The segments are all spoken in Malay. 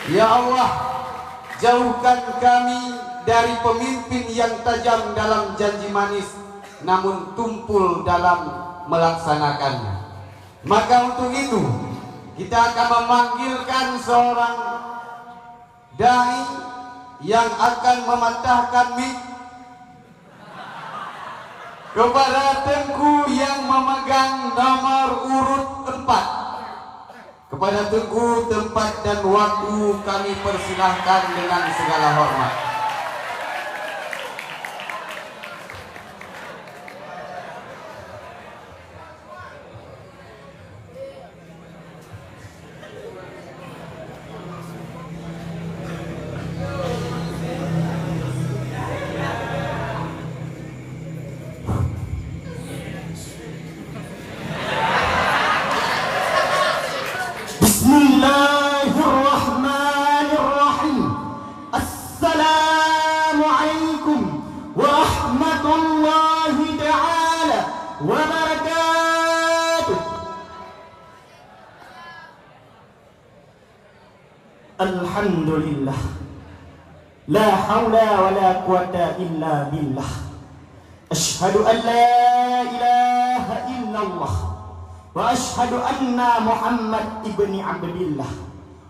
Ya Allah, jauhkan kami dari pemimpin yang tajam dalam janji manis namun tumpul dalam melaksanakannya. Maka untuk itu kita akan memanggilkan seorang dai yang akan mematahkan mic kepada Tengku yang memegang nomor urut 4. Kepada Tengku, tempat dan waktu kami persilahkan dengan segala hormat. Bismillahirrahmanirrahim. Assalamualaikum warahmatullahi ta'ala wabarakatuh. Alhamdulillah, la hawla wa la quwata illa billah. Ashhadu an la ilaha illallah wa ashhadu anna Muhammad ibni Abdillah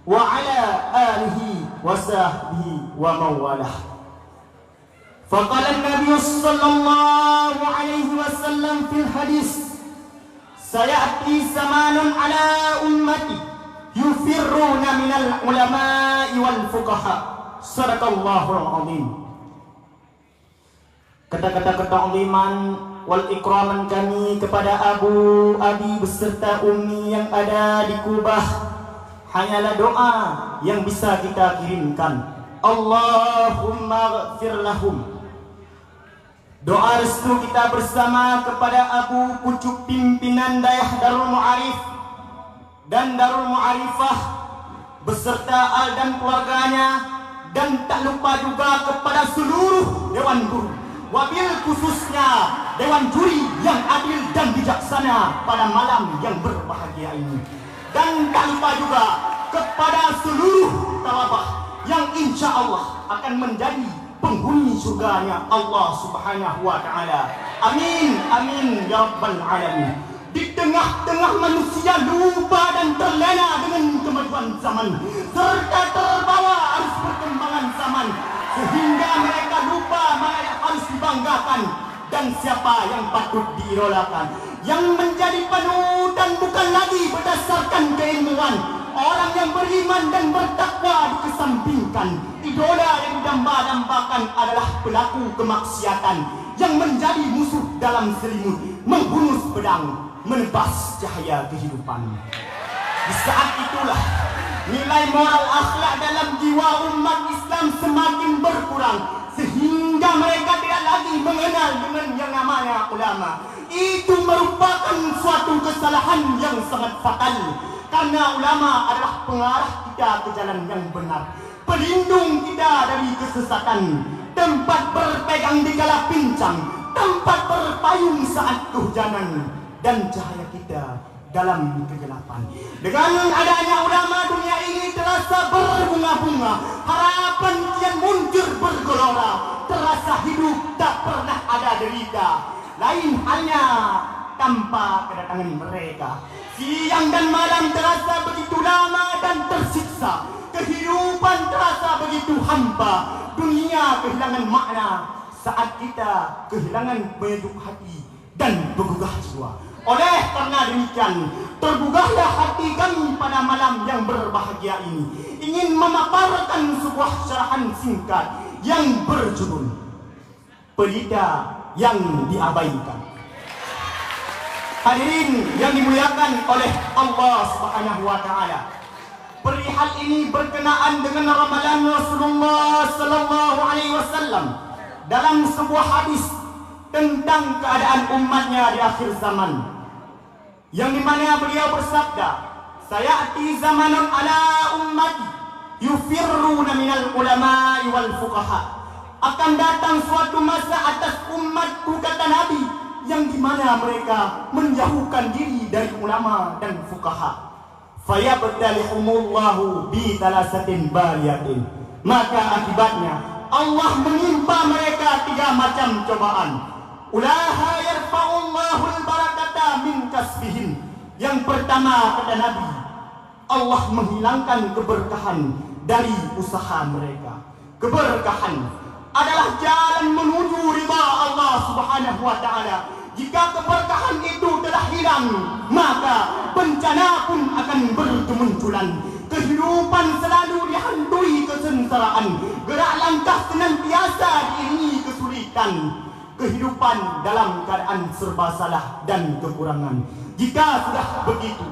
wa ala alihi wa sahbihi wa mawalah. Faqala an-nabiy sallallahu alaihi wasallam fil hadis, sayati zamanun ala ummati yufirruna minal ulama'i wal fuqaha. Sadaqallahul azim. Kata-kata keta'ziman wal ikraman kami kepada Abu Abi beserta Ummi yang ada di Kubah hanyalah doa yang bisa kita kirimkan. Allahumma ghfir lahum. Doa restu kita bersama kepada Abu Pucuk pimpinan Dayah Darul Mu'arif dan Darul Mu'arifah beserta Al dan keluarganya, dan tak lupa juga kepada seluruh dewan guru, wabil khususnya dewan juri yang adil dan bijaksana pada malam yang berbahagia ini. Dan tak lupa juga kepada seluruh talabah yang insya Allah akan menjadi penghuni surganya Allah subhanahu wa ta'ala. Amin, amin ya rabbal alamin. Di tengah-tengah manusia lupa dan terlena dengan kemajuan zaman serta terbawa arus perkembangan zaman, sehingga mereka lupa mana yang harus dibanggakan dan siapa yang patut diidolakan. Yang menjadi panutan bukan lagi berdasarkan keilmuan. Orang yang beriman dan bertakwa dikesampingkan. Idola yang didamba-dambakan adalah pelaku kemaksiatan yang menjadi musuh dalam selimut, menghunus pedang, menebas cahaya kehidupan. Di saat itulah nilai moral akhlak dalam jiwa umat Islam semakin berkurang, sehingga mereka tidak lagi mengenal dengan yang namanya ulama. Itu merupakan suatu kesalahan yang sangat fatal, karena ulama adalah pengarah kita ke jalan yang benar, pelindung kita dari kesesatan, tempat berpegang di kala pincang, tempat berpayung saat kehujanan, dan cahaya kita dalam kegelapan. Dengan adanya ulama, dunia ini terasa berbunga-bunga, harapan kian muncul bergelora, terasa hidup tak pernah ada derita. Lain halnya tanpa kedatangan mereka. Siang dan malam terasa begitu lama dan tersiksa, kehidupan terasa begitu hampa, dunia kehilangan makna saat kita kehilangan penyejuk hati dan bergugah jiwa. Oleh karena demikian, tergugahlah hati kami pada malam yang berbahagia ini, ingin memaparkan sebuah syarahan singkat yang berjudul Pelita yang Diabaikan. Hadirin yang dimuliakan oleh Allah Subhanahu wa taala, perihal ini berkenaan dengan ramalan Rasulullah sallallahu alaihi wasallam dalam sebuah hadis tentang keadaan umatnya di akhir zaman, yang dimana beliau bersabda, sayati zamanun ala ummati yufirruna minal ulama'i wal fuqaha. Akan datang suatu masa atas umatku, kata Nabi, yang dimana mereka menjauhkan diri dari ulama dan fuqaha. fayabtalihumullahu bi thalathatin baliyatin. Maka akibatnya Allah menimpa mereka 3 macam cobaan. Ulaha yarfa'ullahu al-barakata min kasbihim. Yang pertama, kata Nabi, Allah menghilangkan keberkahan dari usaha mereka. Keberkahan adalah jalan menuju ridha Allah Subhanahu wa taala. Jika keberkahan itu telah hilang, maka bencana pun akan berkemunculan. Kehidupan selalu dihantui kesengsaraan. Gerak langkah senantiasa diiringi kesulitan. Kehidupan dalam keadaan serba salah dan kekurangan. Jika sudah begitu,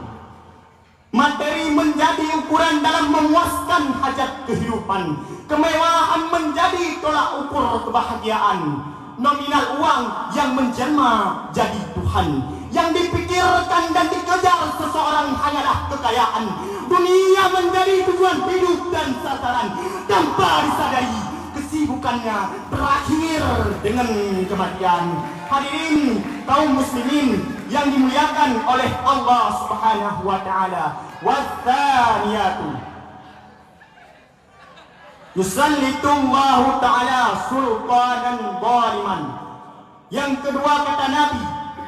materi menjadi ukuran dalam memuaskan hajat kehidupan. Kemewahan menjadi tolak ukur kebahagiaan. Nominal uang yang menjelma jadi Tuhan. Yang dipikirkan dan dikejar seseorang hanyalah kekayaan. Dunia menjadi tujuan hidup dan sasaran. Tanpa disadari, kesibukannya berakhir dengan kematian. Hadirin kaum muslimin yang dimuliakan oleh Allah Subhanahu wa taala. Watsaniyatu yusallitullahu ta'ala sultanan zaliman. Yang kedua, kata Nabi,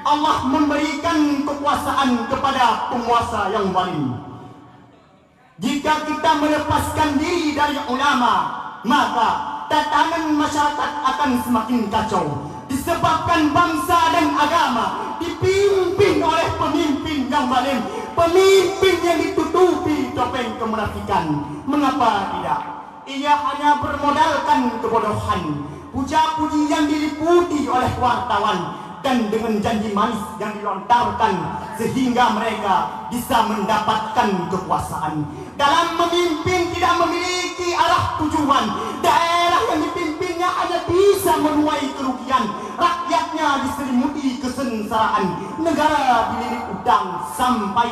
Allah memberikan kekuasaan kepada penguasa yang zalim. Jika kita melepaskan diri dari ulama, maka tatanan masyarakat akan semakin kacau. Disebabkan bangsa dan agama dipimpin oleh pemimpin yang zalim, pemimpin yang ditutupi topeng kemunafikan. Mengapa tidak? Ia hanya bermodalkan kebodohan, puja-puji yang diliputi oleh wartawan, dan dengan janji manis yang dilontarkan sehingga mereka bisa mendapatkan kekuasaan. Dalam memimpin tidak memiliki arah tujuan. Daerah yang dipimpinnya hanya bisa menuai kerugian. Rakyatnya diselimuti kesengsaraan. Negara dililit utang sampai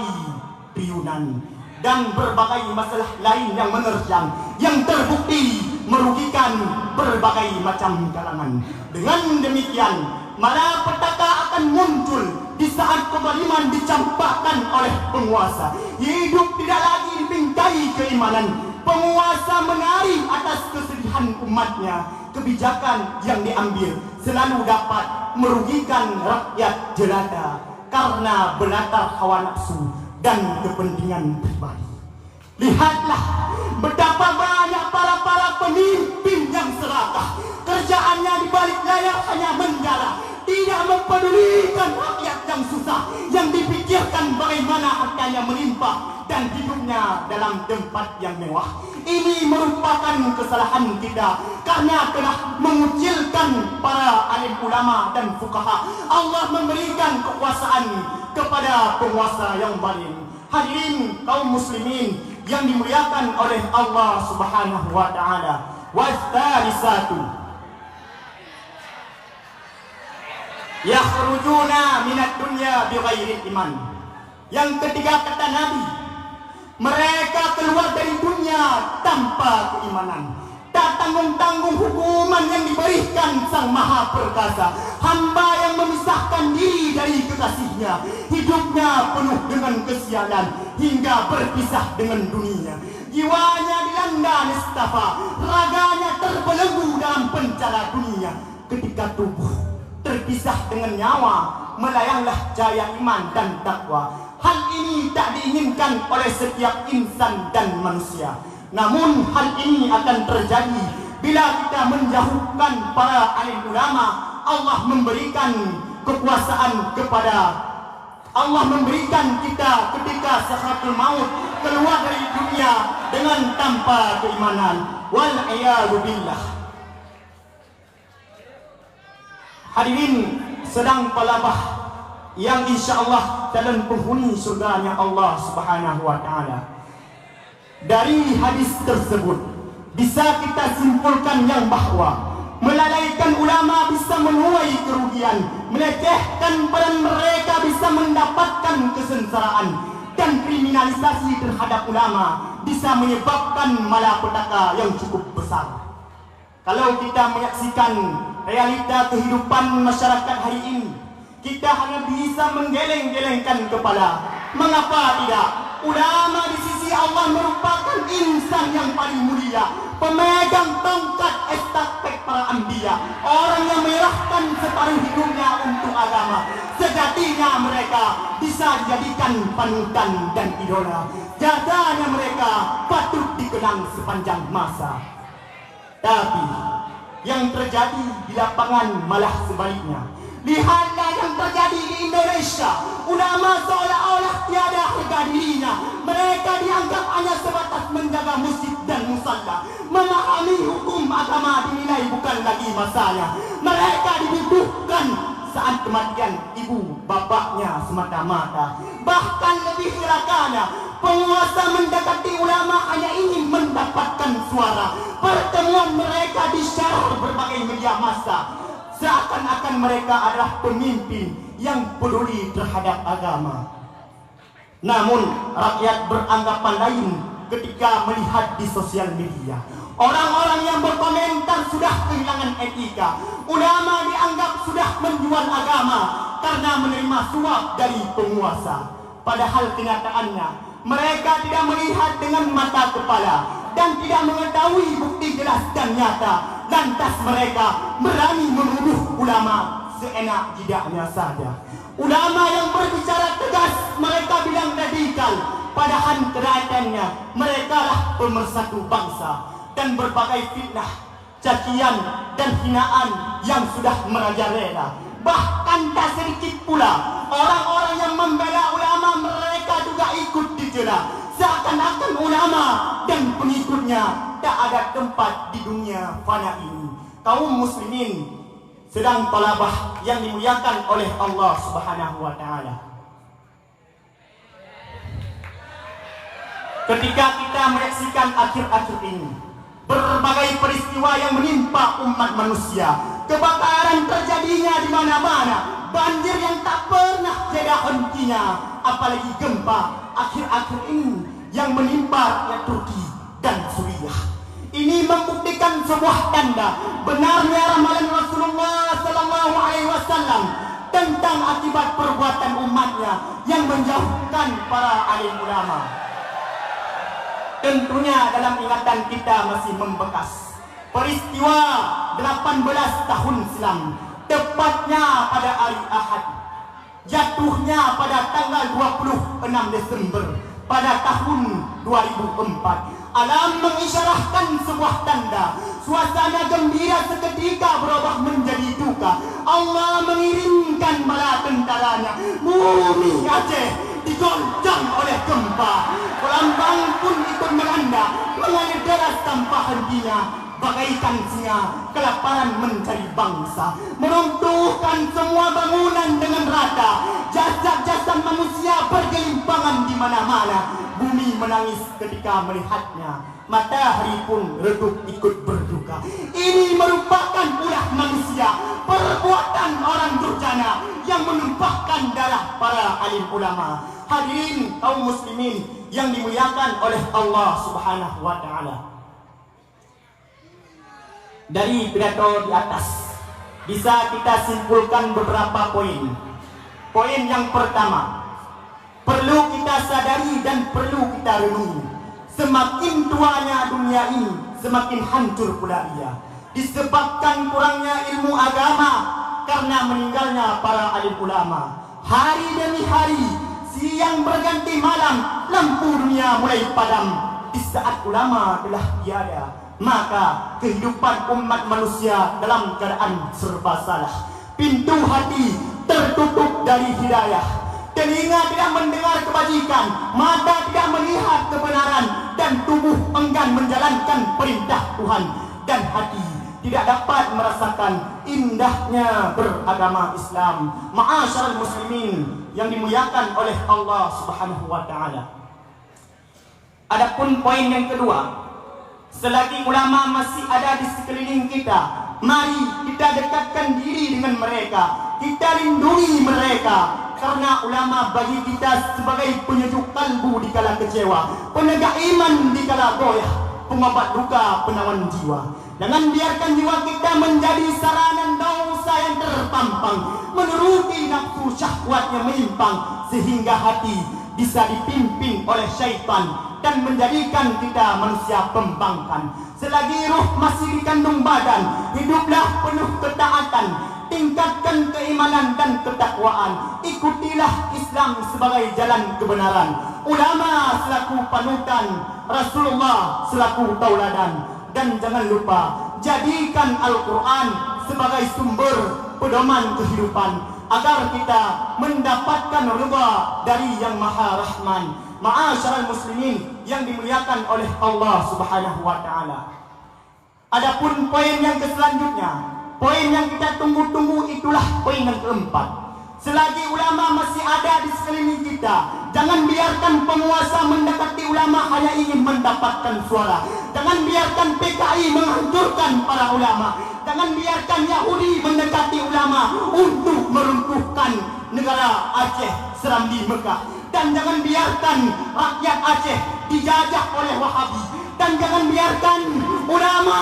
triliunan. Dan berbagai masalah lain yang menerjang, yang terbukti merugikan berbagai macam kalangan. Dengan demikian, malapetaka akan muncul di saat kezaliman dicampakkan oleh penguasa. Hidup tidak lagi dibingkai keimanan. Penguasa menari atas kesedihan umatnya. Kebijakan yang diambil selalu dapat merugikan rakyat jelata karena belatar hawa nafsu dan kepentingan pribadi. Lihatlah betapa banyak para pemimpin yang serakah. Kerjaannya di balik layar hanya menjala, tidak mempedulikan rakyat yang susah, yang dipikirkan bagaimana hartanya melimpah dan hidupnya dalam tempat yang mewah. Ini merupakan kesalahan kita karena telah mengucilkan para alim ulama dan fuqaha. Allah memberikan kekuasaan kepada penguasa yang zalim. Hadirin kaum muslimin yang dimuliakan oleh Allah Subhanahu wa taala. Wastalisatu yakhrujuna minad dunya bighairi iman. Yang ketiga, kata Nabi, mereka keluar dari dunia tanpa keimanan. Tak tanggung-tanggung hukuman yang diberikan Sang Maha Perkasa. Hamba yang memisahkan diri dari kekasihnya, hidupnya penuh dengan kesialan hingga berpisah dengan dunia. Jiwanya dilanda nestafa, raganya terbelenggu dalam penjara dunia. Ketika tubuh terpisah dengan nyawa, melayanglah cahaya iman dan takwa. Hal ini tak diinginkan oleh setiap insan dan manusia. Namun hal ini akan terjadi bila kita menjauhkan para alim ulama. Allah memberikan kekuasaan Allah memberikan kita ketika sakratul maut keluar dari dunia dengan tanpa keimanan. Wal iyadu billah. Hadirin sedang pelabah yang insyaallah dalam penghuni surganya Allah Subhanahu wa taala. Dari hadis tersebut bisa kita simpulkan yang bahwa melalaikan ulama bisa menuai kerugian, melecehkan peran mereka bisa mendapatkan kesengsaraan, dan kriminalisasi terhadap ulama bisa menyebabkan malapetaka yang cukup besar. Kalau kita menyaksikan realita kehidupan masyarakat hari ini, kita hanya bisa menggeleng-gelengkan kepala. Mengapa tidak? ulama di sisi Allah merupakan insan yang paling mulia, pemegang tongkat estafet para anbiya, orang yang menyerahkan separuh hidupnya untuk agama. Sejatinya mereka bisa dijadikan panutan dan idola. Jasanya mereka patut dikenang sepanjang masa. Tapi yang terjadi di lapangan malah sebaliknya. Lihatlah yang terjadi di Indonesia. Ulama seolah-olah tiada harga dirinya. Mereka dianggap hanya sebatas menjaga masjid dan musalla. Memahami hukum agama dinilai bukan lagi masalah. Mereka dibutuhkan saat kematian ibu bapaknya semata-mata. Bahkan lebih celakanya, penguasa mendekati ulama hanya ingin mendapatkan suara. Pertemuan mereka di-share berbagai media massa, seakan-akan mereka adalah pemimpin yang peduli terhadap agama. Namun rakyat beranggapan lain ketika melihat di sosial media. Orang-orang yang berkomentar sudah kehilangan etika. Ulama dianggap sudah menjual agama karena menerima suap dari penguasa. Padahal kenyataannya mereka tidak melihat dengan mata kepala dan tidak mengetahui bukti jelas dan nyata. Lantas mereka berani menuduh ulama seenak jidatnya saja. Ulama yang berbicara tegas mereka bilang radikal, padahal kenyataannya mereka lah pemersatu bangsa. Dan berbagai fitnah, cacian dan hinaan yang sudah merajalela. Bahkan tak sedikit pula orang-orang yang membela ulama mereka juga ikut dicela. Seakan-akan ulama dan pengikutnya tak ada tempat di dunia fana ini. Kaum muslimin sedang talabah yang dimuliakan oleh Allah Subhanahu wa taala. Ketika kita menyaksikan akhir-akhir ini berbagai peristiwa yang menimpa umat manusia, kebakaran terjadinya di mana-mana, banjir yang tak pernah jeda hentinya, apalagi gempa akhir-akhir ini yang menimpa rakyat Turki dan Suriah. Ini membuktikan sebuah tanda benarnya ramalan Rasulullah SAW tentang akibat perbuatan umatnya yang menjauhkan para alim ulama. Tentunya dalam ingatan kita masih membekas peristiwa 18 tahun silam, tepatnya pada hari Ahad, jatuhnya pada tanggal 26 Desember pada tahun 2004. Alam mengisyarahkan sebuah tanda. Suasana gembira seketika berubah menjadi duka. Allah mengirimkan bala tentaranya. Bumi Aceh digoncang oleh gempa. Lambang pun ikut melanda, mengalir deras tanpa hentinya. Bagaikan singa kelaparan mencari bangsa, meruntuhkan semua bangunan dengan rata. Jasad-jasad manusia bergelimpangan di mana-mana. Bumi menangis ketika melihatnya. Matahari pun redup ikut berduka. Ini merupakan ulah manusia, perbuatan orang durjana yang menumpahkan darah para alim ulama. Hadirin kaum muslimin yang dimuliakan oleh Allah Subhanahu wa taala. Dari pidato di atas bisa kita simpulkan beberapa poin. Poin yang pertama, perlu kita sadari dan perlu kita renungi. Semakin tuanya dunia ini, semakin hancur pula ia. Disebabkan kurangnya ilmu agama karena meninggalnya para alim ulama. Hari demi hari, siang berganti malam, lampu dunia mulai padam. Di saat ulama telah tiada, maka kehidupan umat manusia dalam keadaan serba salah. Pintu hati tertutup dari hidayah. Telinga tidak mendengar kebajikan, mata tidak melihat kebenaran, dan tubuh enggan menjalankan perintah Tuhan, dan hati tidak dapat merasakan indahnya beragama Islam. Ma'asyiral muslimin yang dimuliakan oleh Allah Subhanahu wa taala. Adapun poin yang kedua, selagi ulama masih ada di sekeliling kita, mari kita dekatkan diri dengan mereka, kita lindungi mereka. Karena ulama bagi kita sebagai penyejuk kalbu di kala kecewa, penegak iman di kala goyah, pengobat luka, penawan jiwa. Jangan biarkan jiwa kita menjadi sarana dosa yang terpampang, menuruti nafsu syahwat yang menyimpang, sehingga hati bisa dipimpin oleh syaitan dan menjadikan kita manusia pembangkang. Selagi ruh masih dikandung badan, hiduplah penuh ketaatan, tingkatkan keimanan dan ketakwaan, ikutilah Islam sebagai jalan kebenaran, ulama selaku panutan, Rasulullah selaku tauladan, dan jangan lupa jadikan Al-Quran sebagai sumber pedoman kehidupan agar kita mendapatkan ridha dari Yang Maha Rahman. Ma'asyiral muslimin yang dimuliakan oleh Allah Subhanahu wa taala. Adapun poin yang selanjutnya, poin yang kita tunggu-tunggu itulah poin yang keempat. Selagi ulama masih ada di sekeliling kita, jangan biarkan penguasa mendekati ulama hanya ingin mendapatkan suara. Jangan biarkan PKI menghancurkan para ulama. Jangan biarkan Yahudi mendekati ulama untuk meruntuhkan negara Aceh Serambi Mekah. Dan jangan biarkan rakyat Aceh dijajah oleh Wahabi. Dan jangan biarkan ulama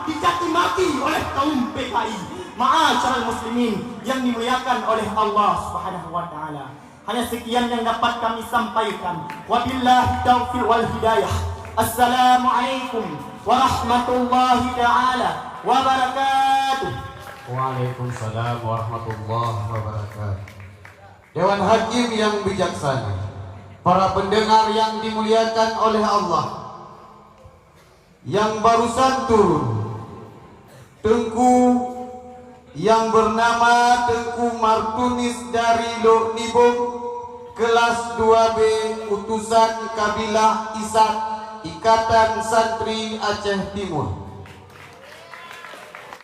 dicaci maki oleh kaum PKI. Ma'asyiral muslimin yang dimuliakan oleh Allah Subhanahu wa taala. Hanya sekian yang dapat kami sampaikan. Wabillahi taufiq wal hidayah. Assalamualaikum warahmatullahi taala wabarakatuh. Waalaikumsalam warahmatullahi wabarakatuh. Dewan Hakim yang bijaksana, para pendengar yang dimuliakan oleh Allah, yang barusan turun, Tengku yang bernama Tengku Martunis dari Lok Nibong, kelas 2B, utusan kabilah Isak, Ikatan Santri Aceh Timur.